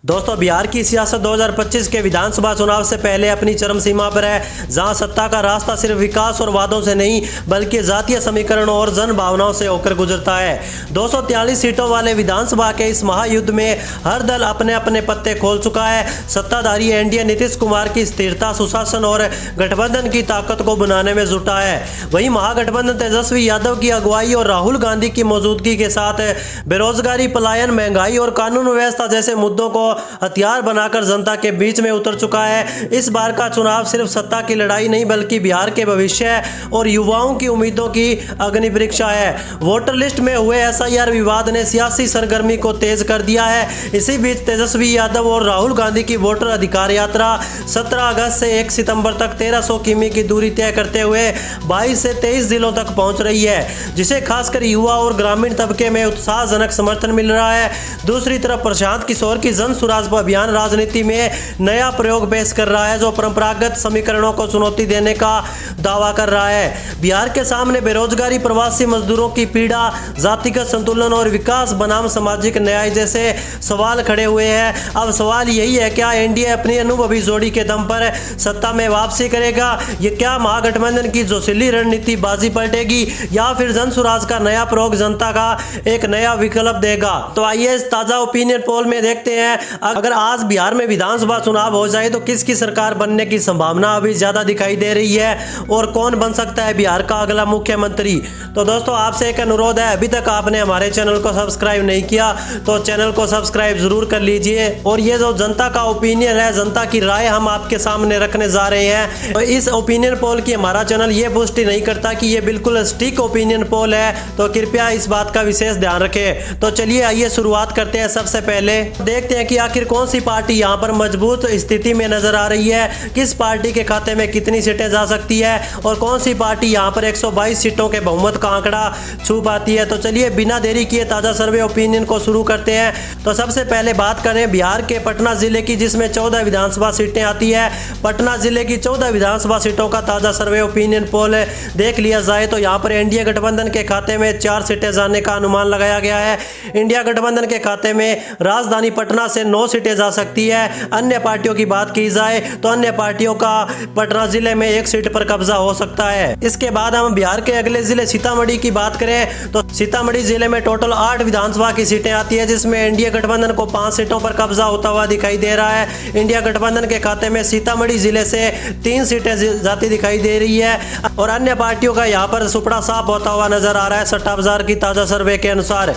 दोस्तों, बिहार की सियासत 2025 के विधानसभा चुनाव से पहले अपनी चरम सीमा पर है, जहां सत्ता का रास्ता सिर्फ विकास और वादों से नहीं बल्कि जातीय समीकरणों और जन भावनाओं से होकर गुजरता है। 243 सीटों वाले विधानसभा के इस महायुद्ध में हर दल अपने अपने पत्ते खोल चुका है। सत्ताधारी एनडीए नीतीश कुमार की स्थिरता, सुशासन और गठबंधन की ताकत को बनाने में जुटा है। वहीं महागठबंधन तेजस्वी यादव की अगुवाई और राहुल गांधी की मौजूदगी के साथ बेरोजगारी, पलायन, महंगाई और कानून व्यवस्था जैसे मुद्दों को हथियार बनाकर जनता के बीच में उतर चुका है। इस बार का चुनाव सिर्फ सत्ता की लड़ाई नहीं बल्कि बिहार के भविष्य और युवाओं की उम्मीदों की अग्नि परीक्षा है। वोटर लिस्ट में हुए एसआईआर विवाद ने सियासी सरगर्मी को तेज कर दिया है। इसी बीच तेजस्वी यादव और राहुल गांधी की वोटर अधिकार यात्रा 17 अगस्त से 1 सितंबर तक 1300 किमी की दूरी तय करते हुए 22 से 23 जिलों तक पहुंच रही है, जिसे खासकर युवा और ग्रामीण तबके में उत्साहजनक समर्थन मिल रहा है। दूसरी तरफ प्रशांत किशोर की जन स्वराज अभियान राजनीति में नया प्रयोग पेश कर रहा है, जो परंपरागत समीकरणों को चुनौती देने का दावा कर रहा है। बिहार के सामने बेरोजगारी, प्रवासी मजदूरों की पीड़ा, जातिगत संतुलन और विकास बनाम सामाजिक न्याय जैसे सवाल खड़े हुए हैं। अब सवाल यही है, क्या एनडीए अपनी अनुभवी जोड़ी के दम पर सत्ता में वापसी करेगा? ये क्या महागठबंधन की जोशीली रणनीति बाजी पलटेगी या फिर जन स्वराज का नया प्रयोग जनता का एक नया विकल्प देगा? तो आइए इस ताजा ओपिनियन पोल में देखते हैं, अगर आज बिहार में विधानसभा चुनाव हो जाए तो किसकी सरकार बनने की संभावना अभी ज्यादा दिखाई दे रही है और कौन बन सकता है बिहार का अगला मुख्यमंत्री। तो दोस्तों, आपसे एक अनुरोध है, अभी तक आपने हमारे चैनल को सब्सक्राइब नहीं किया तो चैनल को सब्सक्राइब जरूर कर लीजिए। और ये जो जनता का ओपिनियन है, जनता की राय हम आपके सामने रखने जा रहे हैं। तो इस ओपिनियन पोल की हमारा चैनल ये पुष्टि नहीं करता कि ये बिल्कुल सटीक ओपिनियन पोल है, तो कृपया इस बात का विशेष ध्यान रखें। तो चलिए आइए शुरुआत करते हैं। सबसे पहले देखते हैं कि आखिर कौन सी पार्टी यहां पर मजबूत स्थिति में नजर आ रही है, किस पार्टी के खाते में कितनी सीटें जा सकती है और कौन सी पार्टी यहां पर 122 सीटों के बहुमत का आंकड़ा छू पाती है। तो चलिए बिना देरी किए ताजा सर्वे ओपिनियन को शुरू करते हैं। तो सबसे पहले बात करें बिहार के पटना जिले की, जिसमें 14 विधानसभा सीटें आती है। पटना जिले की 14 विधानसभा सीटों का ताजा सर्वे ओपिनियन पोल देख लिया जाए तो यहाँ पर एनडीए गठबंधन के खाते में 4 सीटें जाने का अनुमान लगाया गया है। इंडिया गठबंधन के खाते में राजधानी पटना से 9 सीटें जा सकती है। अन्य पार्टियों की बात की जाए तो अन्य पार्टियों का पटना जिले में 1 सीट पर कब्जा हो सकता है। इसके बाद हम बिहार के अगले जिले सीतामढ़ी की बात करें तो सीतामढ़ी जिले में टोटल 8 विधानसभा की सीटें आती है, जिसमें एनडीए गठबंधन को 5 सीटों पर कब्जा होता हुआ दिखाई दे रहा है। इंडिया गठबंधन के खाते में सीतामढ़ी जिले से 3 सीटें जाती दिखाई दे रही है और अन्य पार्टियों का यहाँ पर सुपड़ा साफ होता हुआ नजर आ रहा है सट्टा बाजार की ताजा सर्वे के अनुसार।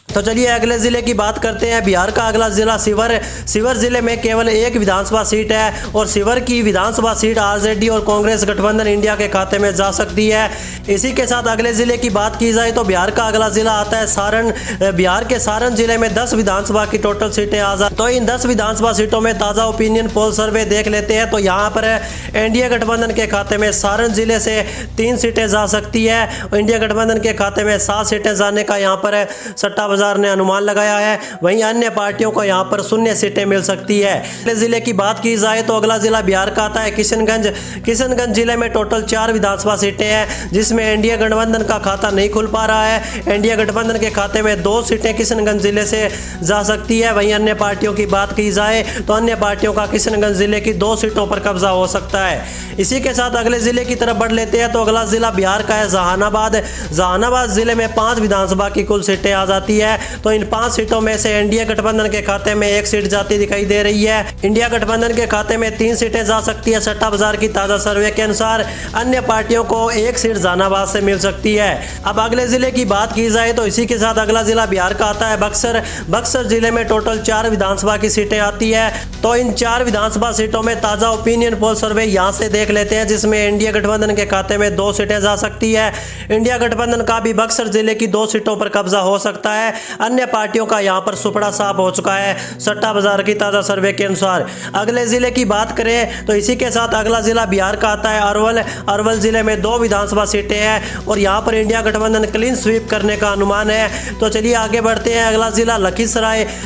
तो चलिए अगले जिले की बात करते हैं। बिहार का अगला जिला शिवर जिले में केवल 1 विधानसभा सीट है और शिवर की विधानसभा सीट आरजेडी और कांग्रेस गठबंधन इंडिया के खाते में जा सकती है। इसी के साथ अगले जिले की बात की जाए तो बिहार का अगला जिला आता है सारण। बिहार के सारण जिले में 10 विधानसभा की टोटल सीटें आजाद। तो इन 10 विधानसभा सीटों में ताजा ओपिनियन पोल सर्वे देख लेते हैं। तो यहाँ पर एनडीए गठबंधन के खाते में सारण जिले से 3 सीटें जा सकती है और इंडिया गठबंधन के खाते में 7 सीटें जाने का यहाँ पर सट्टा ने अनुमान लगाया है। वहीं अन्य पार्टियों को यहां पर 0 सीटें मिल सकती है। अगले जिले की बात की जाए तो अगला जिला बिहार का आता है किशनगंज जिले में टोटल 4 विधानसभा सीटें हैं, जिसमें एनडीए गठबंधन का खाता नहीं खुल पा रहा है। एनडीए गठबंधन के खाते में 2 सीटें किशनगंज जिले से जा सकती है। वहीं अन्य पार्टियों की बात की जाए तो अन्य पार्टियों का किशनगंज जिले की 2 सीटों पर कब्जा हो सकता है। इसी के साथ अगले जिले की तरफ बढ़ लेते हैं। तो अगला जिला बिहार का है जहानाबाद जिले में 5 विधानसभा की कुल सीटें आ जाती है। तो इन 5 सीटों में से एनडीए गठबंधन के खाते में 1 सीट जाती दिखाई दे रही है। इंडिया गठबंधन के खाते में 3 सीटें जा सकती है सट्टा बाजार की ताजा सर्वे के अनुसार। अन्य पार्टियों को 1 सीट जहानाबाद से मिल सकती है। अब अगले जिले की बात की जाए तो इसी के साथ अगला जिला बिहार का आता है बक्सर जिले में टोटल 4 विधानसभा की सीटें आती है। तो इन 4 विधानसभा सीटों में ताजा ओपिनियन पोल सर्वे यहाँ से देख लेते हैं, जिसमें एनडीए गठबंधन के खाते में 2 सीटें जा सकती है। इंडिया गठबंधन का भी बक्सर जिले की 2 सीटों पर कब्जा हो सकता है। अन्य पार्टियों का यहां पर सुपड़ा साफ हो चुका है सट्टा बाजार की ताजा सर्वे के अनुसार। अगले जिले की बात करें तो इसी के साथ अगला जिला बिहार का आता है अरवल जिले में 2 विधानसभा सीटें हैं और यहां पर इंडिया गठबंधन क्लीन स्वीप करने का अनुमान है। तो चलिए आगे बढ़ते हैं। अगला जिला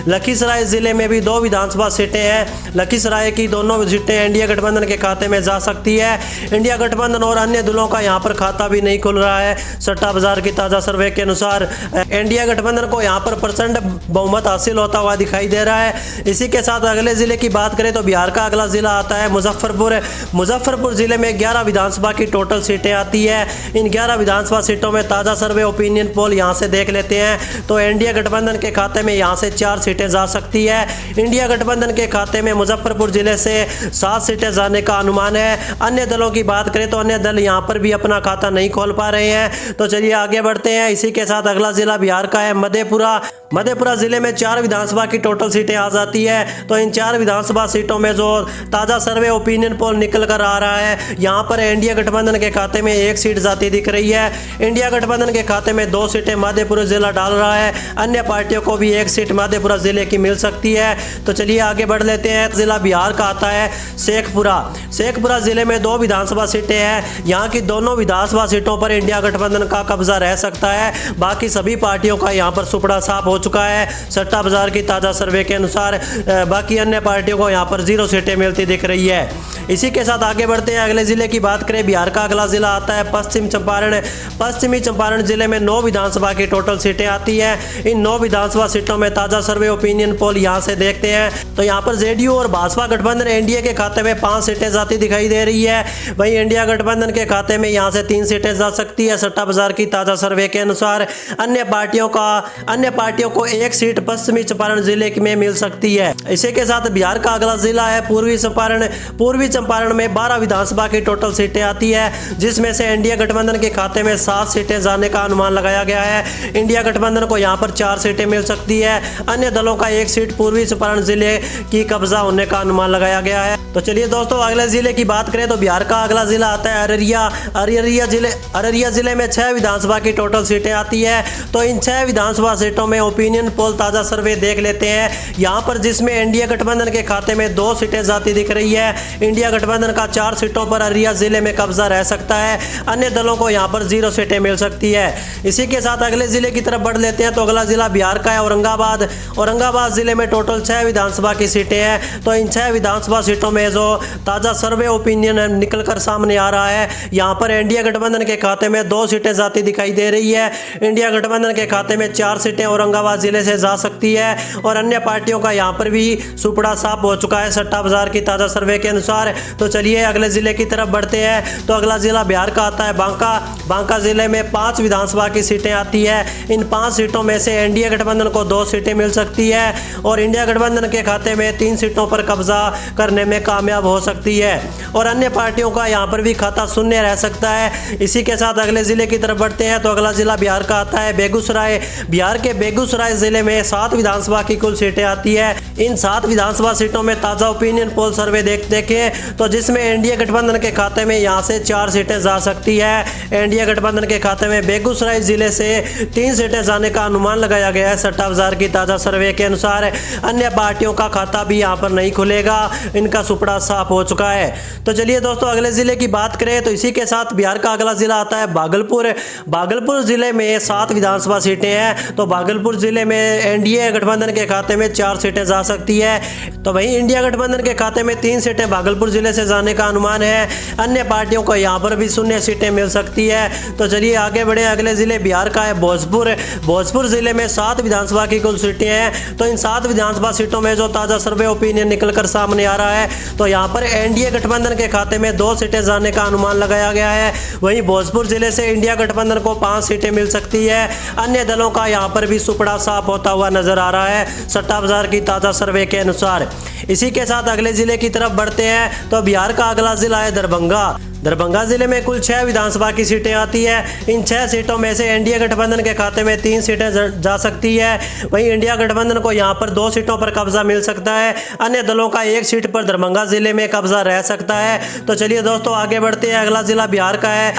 लखीसराय जिले में भी 2 विधानसभा सीटें हैं। लखीसराय की दोनों सीटें एनडीए गठबंधन के खाते में जा सकती है। इंडिया गठबंधन और अन्य दलों का यहां पर खाता भी नहीं खुल रहा है सट्टा बाजार की ताजा सर्वे के अनुसार। एनडीए गठबंधन को यहाँ पर प्रचंड बहुमत हासिल होता हुआ दिखाई दे रहा है। इसी के साथ अगले जिले की बात करें तो बिहार का अगला जिला आता है मुजफ्फरपुर। मुजफ्फरपुर जिले में 11 विधानसभा की टोटल सीटें आती है। इन 11 विधानसभा सीटों में ताज़ा सर्वे ओपिनियन पोल यहाँ से देख लेते हैं तो एनडीए गठबंधन के खाते में यहाँ से 4 सीटें जा सकती है। इंडिया गठबंधन के खाते में मुजफ्फरपुर जिले से 7 सीटें जाने का अनुमान है। अन्य दलों की बात करें तो अन्य दल यहाँ पर भी अपना खाता नहीं खोल पा रहे हैं। तो चलिए आगे बढ़ते हैं। इसी के साथ अगला जिला बिहार का है मधेपुरा। मधेपुरा जिले में 4 विधानसभा की टोटल सीटें आ जाती है। तो इन 4 विधानसभा सीटों में जो ताज़ा सर्वे ओपिनियन पोल निकल कर आ रहा है, यहाँ पर एनडीए गठबंधन के खाते में 1 सीट जाती दिख रही है। इंडिया गठबंधन के खाते में 2 सीटें मधेपुरा जिला डाल रहा है। अन्य पार्टियों को भी 1 सीट मधेपुरा जिले की मिल सकती है। तो चलिए आगे बढ़ लेते हैं। जिला बिहार का आता है शेखपुरा। शेखपुरा जिले में 2 विधानसभा सीटें हैं। यहाँ की दोनों विधानसभा सीटों पर इंडिया गठबंधन का कब्जा रह सकता है। बाकी सभी पार्टियों का यहाँ पर सुपड़ा साफ हो चुका है। सट्टा बाजार की ताज़ा सर्वे के अनुसार बाकी अन्य पार्टियों को यहाँ पर 0 सीटें मिलती दिख रही है। इसी के साथ आगे बढ़ते हैं। अगले जिले की बात करें, बिहार का अगला जिला आता है पश्चिम चंपारण। पश्चिमी चंपारण जिले में 9 विधानसभा की टोटल सीटें आती हैं। इन 9 विधानसभा सीटों में ताज़ा सर्वे ओपिनियन पोल यहाँ से देखते हैं तो यहाँ पर जेडीयू और भाजपा गठबंधन एनडीए के खाते में 5 सीटें जाती दिखाई दे रही है। वहीं इंडिया गठबंधन के खाते में यहाँ से 3 सीटें जा सकती है सट्टा बाजार की ताज़ा सर्वे के अनुसार। अन्य पार्टियों को 1 सीट पश्चिमी चंपारण जिले में मिल सकती है। इसी के साथ बिहार का अगला जिला है पूर्वी चंपारण। पूर्वी चंपारण में 12 विधानसभा की टोटल सीटें आती है, जिसमें से एनडीए गठबंधन के खाते में 7 सीटें जाने का अनुमान लगाया गया है। इंडिया गठबंधन को यहाँ पर 4 सीटें मिल सकती है। अन्य दलों का 1 सीट पूर्वी चंपारण जिले की कब्जा होने का अनुमान लगाया गया है। तो चलिए दोस्तों अगले जिले की बात करें तो बिहार का अगला जिला आता है अररिया। अररिया जिले में 6 विधानसभा की टोटल सीटें आती है। तो इन 6 विधानसभा सीटों में ओपिनियन पोल ताज़ा सर्वे देख लेते हैं। यहाँ पर जिसमें एनडीए गठबंधन के खाते में 2 सीटें जाती दिख रही है। इंडिया गठबंधन का 4 सीटों पर अररिया जिले में कब्जा रह सकता है। अन्य दलों को यहाँ पर 0 सीटें मिल सकती है। इसी के साथ अगले जिले की तरफ बढ़ लेते हैं तो अगला जिला बिहार का है औरंगाबाद। औरंगाबाद जिले में टोटल 6 विधानसभा की सीटें हैं। तो इन 6 विधानसभा सीटों में जो ताज़ा सर्वे ओपिनियन निकल कर सामने आ रहा है, यहाँ पर एनडीए गठबंधन के खाते में 2 सीटें जाती दिखाई दे रही है। इंडिया गठबंधन के खाते में 4 सीटें औरंगाबाद जिले से जा सकती है और अन्य पार्टियों का यहाँ पर भी सुपड़ा साफ हो चुका है सट्टा बाजार की ताज़ा सर्वे के अनुसार। तो चलिए अगले जिले की तरफ बढ़ते हैं। तो अगला जिला बिहार का आता है बांका। बांका जिले में 5 विधानसभा की सीटें आती है। इन 5 सीटों में से एनडीए गठबंधन को 2 सीटें मिल सकती है और इंडिया गठबंधन के खाते में 3 सीटों पर कब्जा करने में कामयाब हो सकती है और अन्य पार्टियों का यहाँ पर भी खाता शून्य रह सकता है। इसी के साथ अगले जिले की तरफ बढ़ते हैं तो अगला जिला बिहार का आता है बेगूसराय। बिहार के बेगूसराय जिले में 7 विधानसभा की कुल सीटें आती है। इन 7 विधानसभा सीटों में ताज़ा ओपिनियन पोल सर्वे देखें तो जिसमें एनडीए गठबंधन के खाते में यहाँ से 4 सीटें जा सकती है। एनडीए गठबंधन के खाते में बेगूसराय जिले से 3 सीटें जाने का अनुमान लगाया गया है सट्टा बाजार की ताज़ा सर्वे के अनुसार। अन्य पार्टियों का खाता भी यहाँ पर नहीं खुलेगा, इनका सुपड़ा साफ हो चुका है। तो चलिए दोस्तों अगले जिले की बात करें तो इसी के साथ बिहार का अगला जिला आता है भागलपुर। भागलपुर जिले में 7 विधानसभा सीटें हैं। तो भागलपुर जिले में एनडीए गठबंधन के खाते में 4 सीटें जा सकती है। तो वहीं इंडिया गठबंधन के खाते में 3 सीटें भागलपुर जिले से जाने का अनुमान है। अन्य पार्टियों को यहाँ पर भी 0 सीटें मिल सकती है। तो चलिए आगे बढ़े। अगले जिले बिहार का है भोजपुर। भोजपुर जिले में 7 विधानसभा की कुल सीटें हैं। तो इन 7 विधानसभा सीटों में जो ताज़ा सर्वे ओपिनियन निकल कर सामने आ रहा है तो यहाँ पर एनडीए गठबंधन के खाते में 2 सीटें जाने का अनुमान लगाया गया है। वहीं भोजपुर जिले से इंडिया गठबंधन को 5 सीटें मिल सकती है। अन्य दलों का यहाँ पर भी सुपड़ा साफ होता हुआ नजर आ रहा है सट्टा बाजार की ताज़ा सर्वे के अनुसार। इसी के साथ अगले जिले की तरफ बढ़ते हैं तो बिहार का अगला जिला है दरभंगा। दरभंगा जिले में कुल 6 विधानसभा की सीटें आती है। इन 6 सीटों में से एनडीए गठबंधन के खाते में 3 सीटें जा सकती है। वहीं इंडिया गठबंधन को यहाँ पर 2 सीटों पर कब्जा मिल सकता है। अन्य दलों का 1 सीट पर दरभंगा जिले में कब्जा रह सकता है। तो चलिए दोस्तों आगे बढ़ते हैं। अगला जिला बिहार का है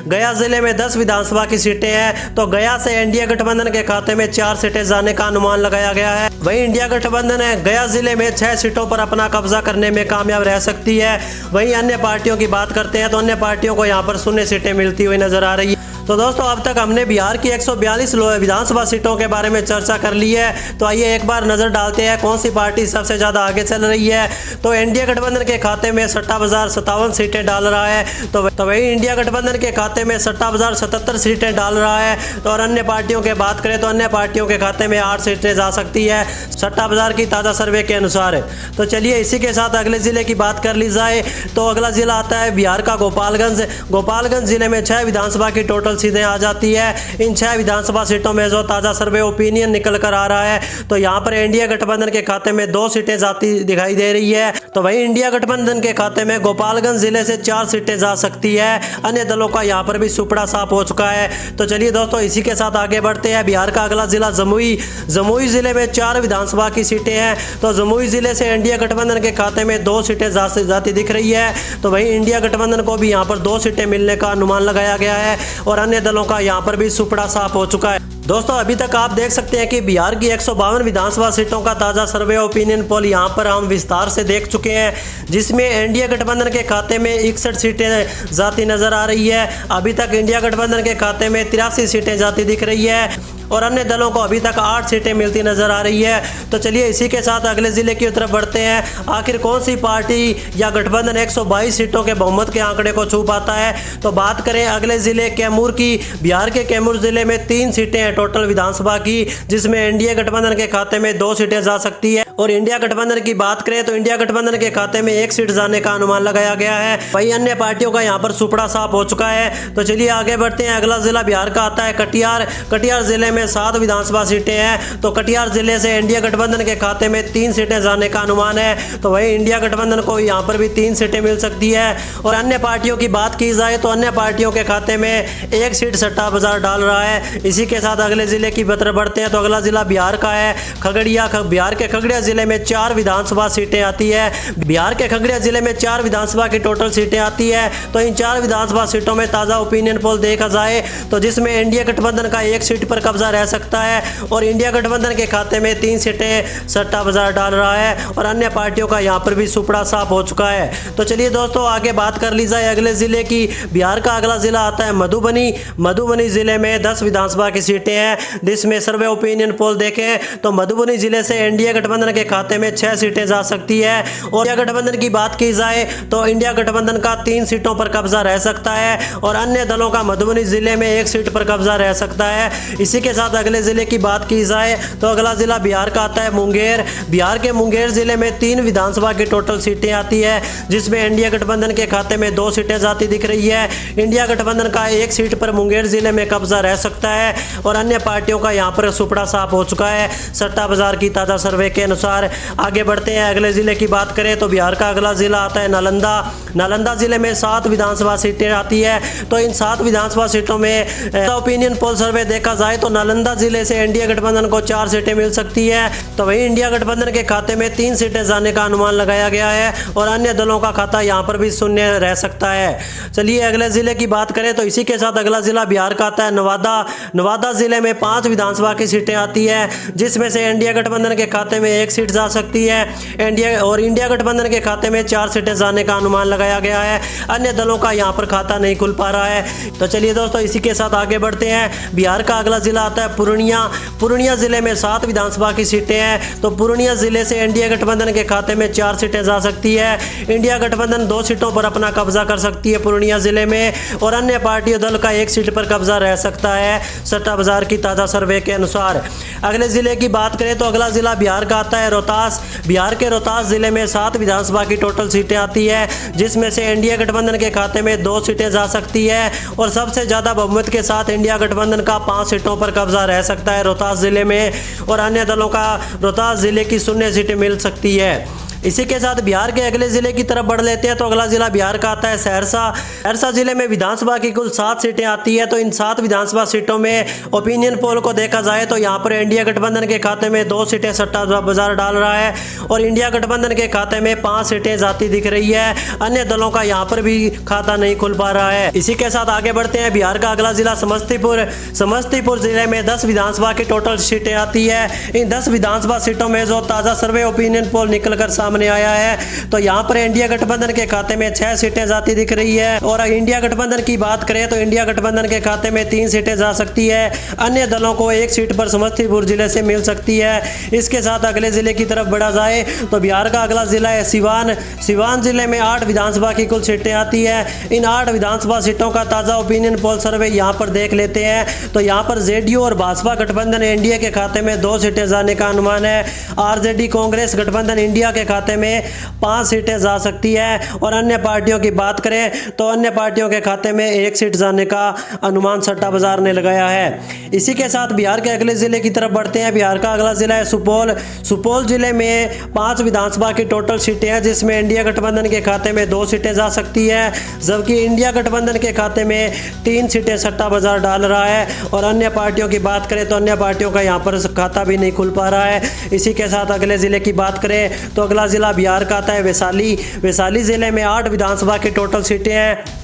गया जिले में 10 विधानसभा की सीटें हैं। तो गया से एनडीए गठबंधन के खाते में 4 सीटें जाने का अनुमान लगाया गया है। वहीं इंडिया गठबंधन है गया जिले में 6 सीटों पर अपना कब्जा करने में कामयाब रह सकती है। वहीं अन्य पार्टियों की बात करते हैं तो अन्य पार्टियों को यहाँ पर 0 सीटें मिलती हुई नजर आ रही है। तो दोस्तों अब तक हमने बिहार की 142 विधानसभा सीटों के बारे में चर्चा कर ली है। तो आइए एक बार नजर डालते हैं कौन सी पार्टी सबसे ज्यादा आगे चल रही है। तो एनडीए गठबंधन के खाते में 57,057 सीटें डाल रहा है। तो वही इंडिया गठबंधन के खाते में 57,077 सीटें डाल रहा है। तो और अन्य पार्टियों की बात करें तो अन्य पार्टियों के खाते में 8 सीटें जा सकती है 57,000 की ताज़ा सर्वे के अनुसार। तो चलिए इसी के साथ अगले जिले की बात कर ली जाए। तो अगला जिला आता है बिहार का गोपालगंज। गोपालगंज जिले में 6 विधानसभा की टोटल सीटें आ जाती है। इन 6 विधानसभा सीटों में जो ताज़ा सर्वे ओपिनियन निकल कर आ रहा है तो यहाँ पर इंडिया गठबंधन के खाते में 2 सीटें जाती दिखाई दे रही है। तो वहीं इंडिया गठबंधन के खाते में गोपालगंज जिले से 4 सीटें जा सकती है। अन्य दलों का यहाँ पर भी सुपड़ा साफ हो चुका है। तो चलिए दोस्तों इसी के साथ आगे बढ़ते हैं। बिहार का अगला जिला जमुई। जमुई जिले में 4 विधानसभा की सीटें हैं। तो जमुई जिले से इंडिया गठबंधन के खाते में 2 सीटें जाती दिख रही है। तो वहीं इंडिया गठबंधन को भी यहाँ पर 2 सीटें मिलने का अनुमान लगाया गया है और अन्य दलों का यहाँ पर भी सुपड़ा साफ हो चुका है। दोस्तों अभी तक आप देख सकते हैं कि बिहार की 152 विधानसभा सीटों का ताज़ा सर्वे ओपिनियन पोल यहाँ पर हम विस्तार से देख चुके हैं, जिसमें इंडिया गठबंधन के खाते में 61 सीटें जाती नजर आ रही है। अभी तक इंडिया गठबंधन के खाते में 83 सीटें जाती दिख रही है और अन्य दलों को अभी तक 8 सीटें मिलती नजर आ रही है। तो चलिए इसी के साथ अगले जिले की तरफ बढ़ते हैं। आखिर कौन सी पार्टी या गठबंधन 122 सीटों के बहुमत के आंकड़े को छू पाता है। तो बात करें अगले जिले कैमूर की। बिहार के कैमूर जिले में 3 सीटें हैं टोटल विधानसभा की, जिसमें इंडिया गठबंधन के खाते में 2 सीटें जा सकती है और इंडिया गठबंधन की बात करें तो इंडिया गठबंधन के खाते में 1 सीट जाने का अनुमान लगाया गया है। वही अन्य पार्टियों का यहाँ पर सुपड़ा साफ हो चुका है। तो चलिए आगे बढ़ते हैं। अगला जिला बिहार का आता है कटिहार। कटिहार जिले में 7 विधानसभा सीटें हैं। तो कटिहार जिले से इंडिया गठबंधन के खाते में 3 सीटें जाने का अनुमान है। तो वही इंडिया गठबंधन को यहाँ पर भी 3 सीटें मिल सकती है और अन्य पार्टियों की बात की जाए तो अन्य पार्टियों के खाते में 1 सीट सट्टा बाजार डाल रहा है। इसी के साथ अगले जिले की तरफ बढ़ते हैं। तो अगला जिला बिहार का है खगड़िया। बिहार के खगड़िया जिले में 4 विधानसभा सीटें आती है। बिहार के खगड़िया जिले में 4 विधानसभा की टोटल सीटें आती है। तो इन 4 विधानसभा सीटों में ताज़ा ओपिनियन पोल देखा जाए तो जिसमें इंडिया गठबंधन का 1 सीट पर कब्जा रह सकता है और इंडिया गठबंधन के खाते में 3 सीटें सट्टा बाजार डाल रहा है और अन्य पार्टियों का यहाँ पर भी सुपड़ा साफ हो चुका है। तो चलिए दोस्तों आगे बात कर ली जाए अगले जिले की। बिहार का अगला जिला आता है मधुबनी। मधुबनी जिले में 10 विधानसभा की सीटें हैं, जिसमें सर्वे ओपिनियन पोल देखें तो मधुबनी जिले से इंडिया गठबंधन के खाते में 6 सीटें जा सकती है और इंडिया गठबंधन की बात की जाए तो इंडिया गठबंधन का 3 सीटों पर कब्जा रह सकता है और अन्य दलों का मधुबनी जिले में 1 सीट पर कब्जा रह सकता है। इसी के साथ अगले जिले की बात की जाए तो अगला जिला बिहार का आता है मुंगेर। बिहार के मुंगेर जिले में 3 विधानसभा की टोटल सीटें आती है, जिसमें इंडिया गठबंधन के खाते में 2 सीटें जाती दिख रही है। इंडिया गठबंधन का 1 सीट पर मुंगेर जिले में कब्जा रह सकता है और अन्य पार्टियों का यहाँ पर सुपड़ा साफ हो चुका है सट्टा बाजार की ताज़ा सर्वे के अनुसार। आगे बढ़ते हैं। अगले जिले की बात करें तो बिहार का अगला जिला आता है नालंदा। नालंदा जिले में 7 विधानसभा सीटें आती है। तो इन 7 विधानसभा सीटों में ओपिनियन पोल सर्वे देखा जाए तो नालंदा जिले से इंडिया गठबंधन को 4 सीटें मिल सकती है। तो वहीं इंडिया गठबंधन के खाते में 3 सीटें जाने का अनुमान लगाया गया है और अन्य दलों का खाता यहाँ पर भी शून्य रह सकता है। चलिए अगले जिले की बात करें तो इसी के साथ अगला जिला बिहार का आता है नवादा। नवादा जिले में 5 विधानसभा की सीटें आती है, जिसमें से इंडिया गठबंधन के खाते में 1 सीट जा सकती है इंडिया गठबंधन के खाते में 4 सीटें जाने का अनुमान लगाया गया है। अन्य दलों का यहाँ पर खाता नहीं खुल पा रहा है। तो चलिए दोस्तों इसी के साथ आगे बढ़ते हैं। बिहार का अगला जिला आता है पूर्णिया। पूर्णिया जिले में 7 विधानसभा की सीटें हैं। तो पूर्णिया जिले से इंडिया गठबंधन के खाते में 4 सीटें जा सकती है। इंडिया गठबंधन 2 सीटों पर अपना कब्जा कर सकती है पूर्णिया जिले में और अन्य पार्टियों दल का 1 सीट पर कब्जा रह सकता है सट्टा बाजार की ताज़ा सर्वे के अनुसार। अगले जिले की बात करें तो अगला जिला बिहार का आता है रोहतास। बिहार के रोहतास जिले में 7 विधानसभा की टोटल सीटें आती है, जिसमें से इंडिया गठबंधन के खाते में 2 सीटें जा सकती है और सबसे ज़्यादा बहुमत के साथ इंडिया गठबंधन का 5 सीटों पर कब्जा रह सकता है रोहतास जिले में और अन्य दलों का रोहतास जिले की 0 सीटें मिल सकती है। इसी के साथ बिहार के अगले जिले की तरफ बढ़ लेते हैं। तो अगला जिला बिहार का आता है सहरसा। सहरसा जिले में विधानसभा की कुल 7 सीटें आती है। तो इन 7 विधानसभा सीटों में ओपिनियन पोल को देखा जाए तो यहाँ पर इंडिया गठबंधन के खाते में 2 सीटें सट्टा बाजार डाल रहा है और इंडिया गठबंधन के खाते में 5 सीटें जाती दिख रही है। अन्य दलों का यहाँ पर भी खाता नहीं खुल पा रहा है। इसी के साथ आगे बढ़ते हैं। बिहार का अगला जिला समस्तीपुर। समस्तीपुर जिले में 10 विधानसभा की टोटल सीटें आती है। इन 10 विधानसभा सीटों में जो ताज़ा सर्वे ओपिनियन पोल निकल कर सामने आया है। तो यहाँ पर इंडिया गठबंधन के खाते में 6 सीटें जाती दिख रही है और इंडिया गठबंधन की बात करें तो इंडिया गठबंधन के खाते में 3 सीटें जा सकती है। अन्य दलों को 1 सीट पर समस्तीपुर जिले से मिल सकती है। इसके साथ अगले जिले की तरफ बढ़ा जाए तो बिहार का अगला जिला है सिवान। सिवान जिले में 8 विधानसभा की कुल सीटें आती है। इन 8 विधानसभा सीटों का ताजा ओपिनियन पोल सर्वे यहाँ पर देख लेते हैं। तो यहाँ पर जेडीयू और भाजपा गठबंधन इंडिया के खाते में 2 सीटें जाने का अनुमान है। आरजेडी कांग्रेस गठबंधन इंडिया के खाते में 5 सीटें जा सकती है और अन्य पार्टियों की बात करें तो अन्य पार्टियों के खाते में 1 सीट जाने का अनुमान सट्टा बाजार ने लगाया है। इसी के साथ बिहार के अगले जिले की तरफ बढ़ते हैं। बिहार का अगला जिला है सुपौल। सुपौल जिले में 5 विधानसभा की टोटल सीटें हैं जिसमें इंडिया गठबंधन के खाते में 2 सीटें जा सकती है, जबकि इंडिया गठबंधन के खाते में 3 सीटें सट्टा बाजार डाल रहा है। और अन्य पार्टियों की बात करें तो अन्य पार्टियों का यहाँ पर खाता भी नहीं खुल पा रहा है। इसी के साथ अगले जिले की बात करें तो अगला जिला बिहार का आता है वैशाली। वैशाली जिले में 8 विधानसभा की टोटल सीटें हैं।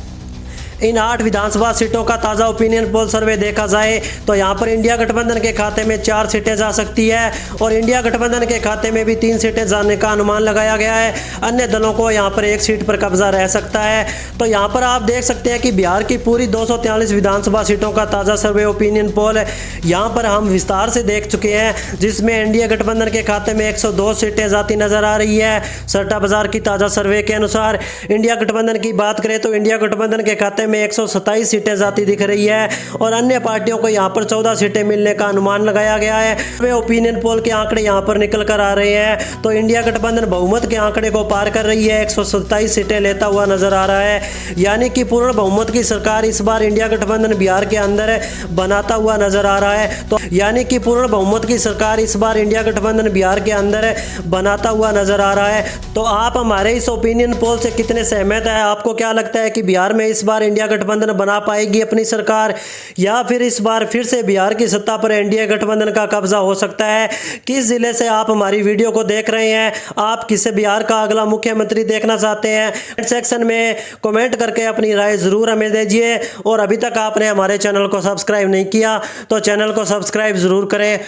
इन 8 विधानसभा सीटों का ताज़ा ओपिनियन पोल सर्वे देखा जाए तो यहाँ पर इंडिया गठबंधन के खाते में 4 सीटें जा सकती है और इंडिया गठबंधन के खाते में भी 3 सीटें जाने का अनुमान लगाया गया है। अन्य दलों को यहाँ पर 1 सीट पर कब्जा रह सकता है। तो यहाँ पर आप देख सकते हैं कि बिहार की पूरी 243 विधानसभा सीटों का ताज़ा सर्वे ओपिनियन पोल यहाँ पर हम विस्तार से देख चुके हैं, जिसमें इंडिया गठबंधन के खाते में 102 सीटें जाती नजर आ रही है सट्टा बाजार की ताज़ा सर्वे के अनुसार। इंडिया गठबंधन की बात करें तो इंडिया गठबंधन के खाते में 127 सीटें जाती दिख रही है और अन्य पार्टियों को यहां पर 14 सीटें मिलने का अनुमान लगाया गया है। वे ओपिनियन पोल के आंकड़े यहां पर निकल कर आ रहे हैं तो इंडिया गठबंधन बहुमत के आंकड़े को पार कर रही है, 127 सीटें लेता हुआ नजर आ रहा है। यानी कि पूर्ण बहुमत की सरकार इस बार इंडिया गठबंधन बिहार के अंदर बनाता हुआ नजर आ रहा है। तो यानी कि पूर्ण बहुमत की सरकार इस बार इंडिया गठबंधन बिहार के अंदर बनाता हुआ नजर आ रहा है। तो आप हमारे इस ओपिनियन पोल से कितने सहमत है? आपको क्या लगता है कि बिहार में इस बार इंडिया गठबंधन बना पाएगी अपनी सरकार, या फिर इस बार फिर से बिहार की सत्ता पर एनडीए गठबंधन का कब्जा हो सकता है? किस जिले से आप हमारी वीडियो को देख रहे हैं? आप किसे बिहार का अगला मुख्यमंत्री देखना चाहते हैं? कमेंट सेक्शन में कमेंट करके अपनी राय जरूर हमें दीजिए। और अभी तक आपने हमारे चैनल को सब्सक्राइब नहीं किया तो चैनल को सब्सक्राइब जरूर करें।